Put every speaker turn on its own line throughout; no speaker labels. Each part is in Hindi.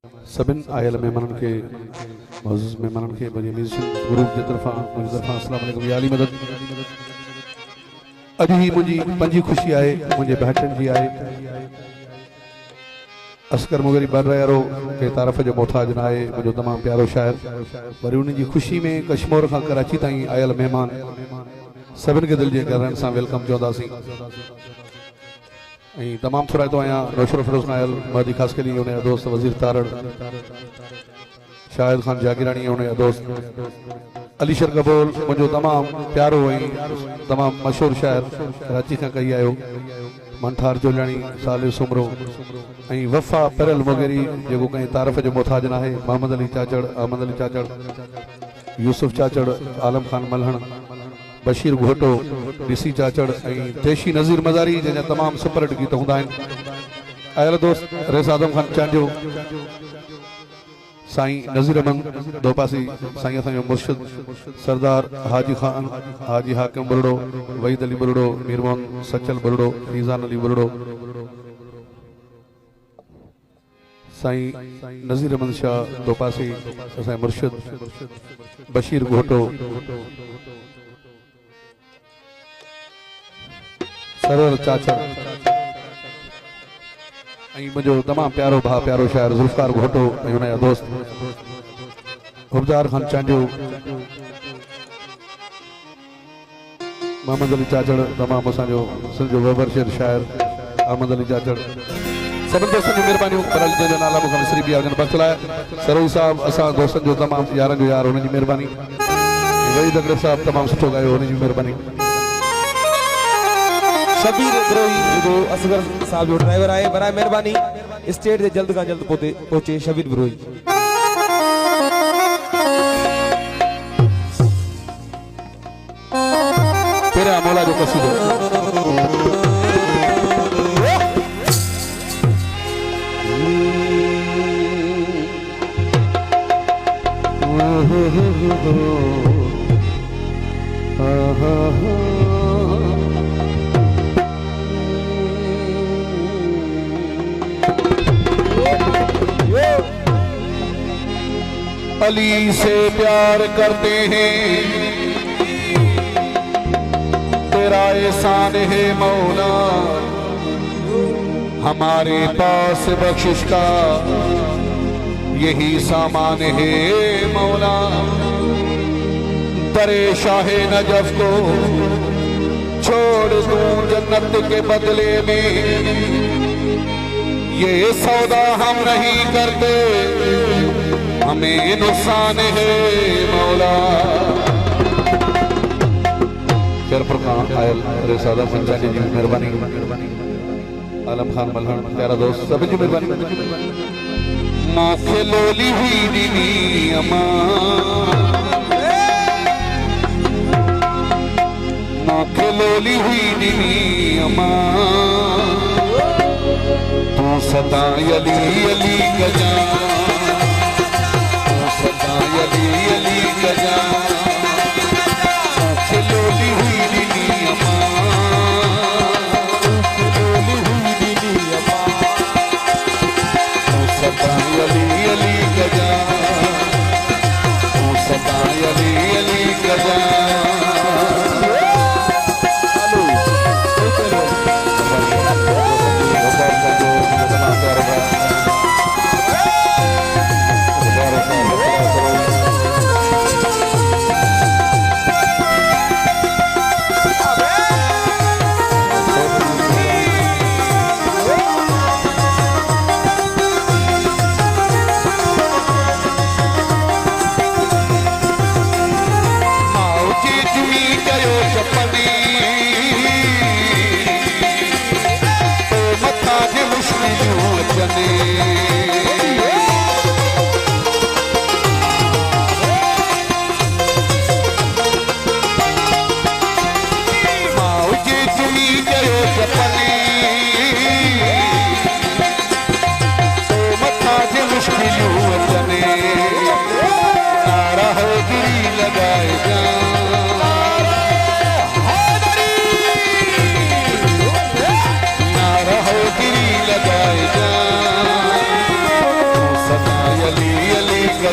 सबिन आयल मेहमानन के मोअज़्ज़ज़ मेहमानन के बड़ी म्यूजिशियन ग्रुप की तरफा अस्सलाम वालेकुम या अली मदद। अज ही मुझी पंजी खुशी आए मुझे भाटन जी आए अस्कर मुगरी बर रहो के तारफ़ जो मोहताज न आए मुझो तमाम प्यारो शायर वरी उन जी खुशी में कश्मीर का कराची ताईं आयल मेहमान सबिन के दिल के घर से वेलकम चौंदासी तमाम थोड़ा तो आया रोशर फिरोज नायल महदी खास के लिए उन्हें दोस्त वजीर तारड़ शाहिद खान जागिरानी उन्हें दोस्त अली शर कबोल मुझो तमाम प्यारो तमाम मशहूर शायर कराची का कही आयो मंठार जोलानी साले सुमरो वफ़ा परल वगैरी जो कहीं तारफ़ जो मोहताज न है मोहम्मद अली चाचड़ अहमद अली चाचड़ यूसुफ चाचड़ आलम खान मलहण बशीर घोटो डिसी चाचड़ तेशी नज़ीर मज़ारी जैसे तमाम सुपर हिट गीत होंदा आयल दोस्त रेसा आदम खान चांडियो साईं नज़ीर अमन दोपासी साईं असांजो मुर्शिद सरदार हाजी खान हाजी हाकिम बुरड़ो वहीद अली बुरड़ो मीर मोहम्मद सचल बुरड़ो नीज़ान अली बुरड़ो साईं नज़ीर अमन शाह दोपासी असांजो मुर्शिद बशीर घोटो सरवर चाचड़ मुझो तमाम प्यारो भा प्यारो शायर जुल्फकार घोटो उनजा दोस्त हुबदार खान चांडियो मोहम्मद अली चाचड़ तमाम असांजो सिंध जो वबरशेर शायर अहमद अली चाचड़ सभी दोस्तों की मेहरबानी परल जो नाला मुख मिसरी भी आजन बचलाए सरोई साहब असा दोस्तन जो तमाम यारन जो यार उनकी मेहरबानी वही दगड़े साहब तमाम सुठो गायो उनकी मेहरबानी
शबीर ब्रोई जो असगर साहब जो ड्राइवर आए बराए मेहरबानी स्टेट से जल्द का जल्द पहुंचे शबीर ब्रोई।
तेरा मौला जो कसीदो अली से प्यार करते हैं तेरा एहसान है मौला हमारे पास बख्शिश का यही सामान है मौला दरे शाहे नजफ को छोड़ दूं जन्नत के बदले में ये सौदा हम नहीं करते हमें नुकसान है मौला। फिर फरमान आयल रेसादा पंचायत जी मेहरबानी आलम खान मलहण प्यारा दोस्त सभी जी मेहरबानी माखे लोली हुई दीनी अमा माखे लोली हुई दीनी अमा तू सदा अली अली गजा अली अली गजा लोली हुई दीनी अम्मा लोली हुई दीनी अम्मा सदा अली अली गजा सदा अली अली गजा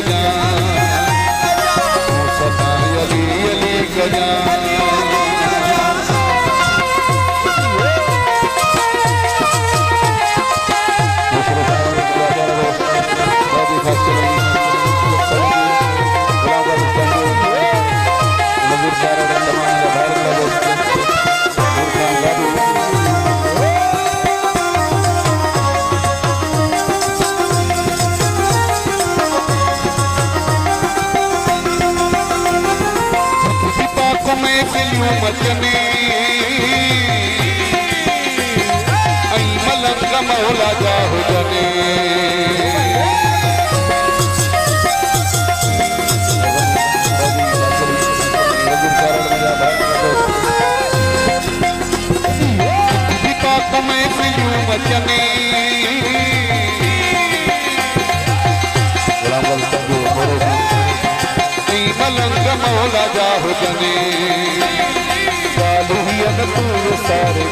गजा सदा अली अली गजा मचने मलंग मौला जा हुजने पाक में फिल्यूं मचने मलंग मौला जा हुजने सारे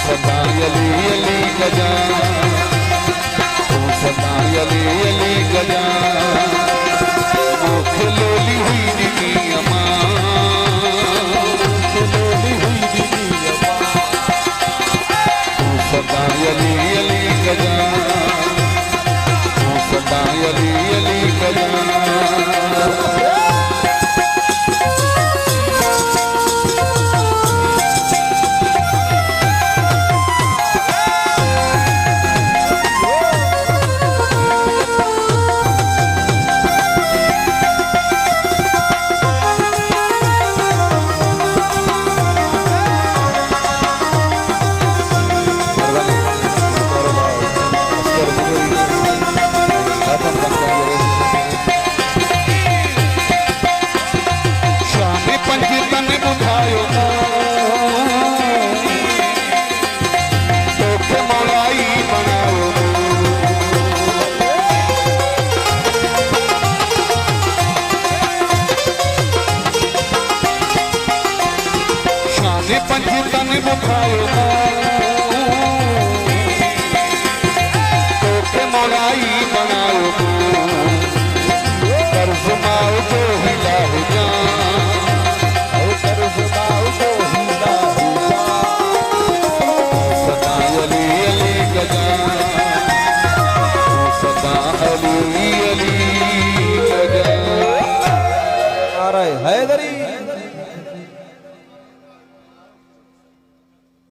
सदा अली अली गजा सदा अली अली गजा खिलोली हुई दीदी अम्मा खिलोली हुई दीदी अम्मा सदा अली अली गजा सदा अली अली गजा पंज तन बुखायो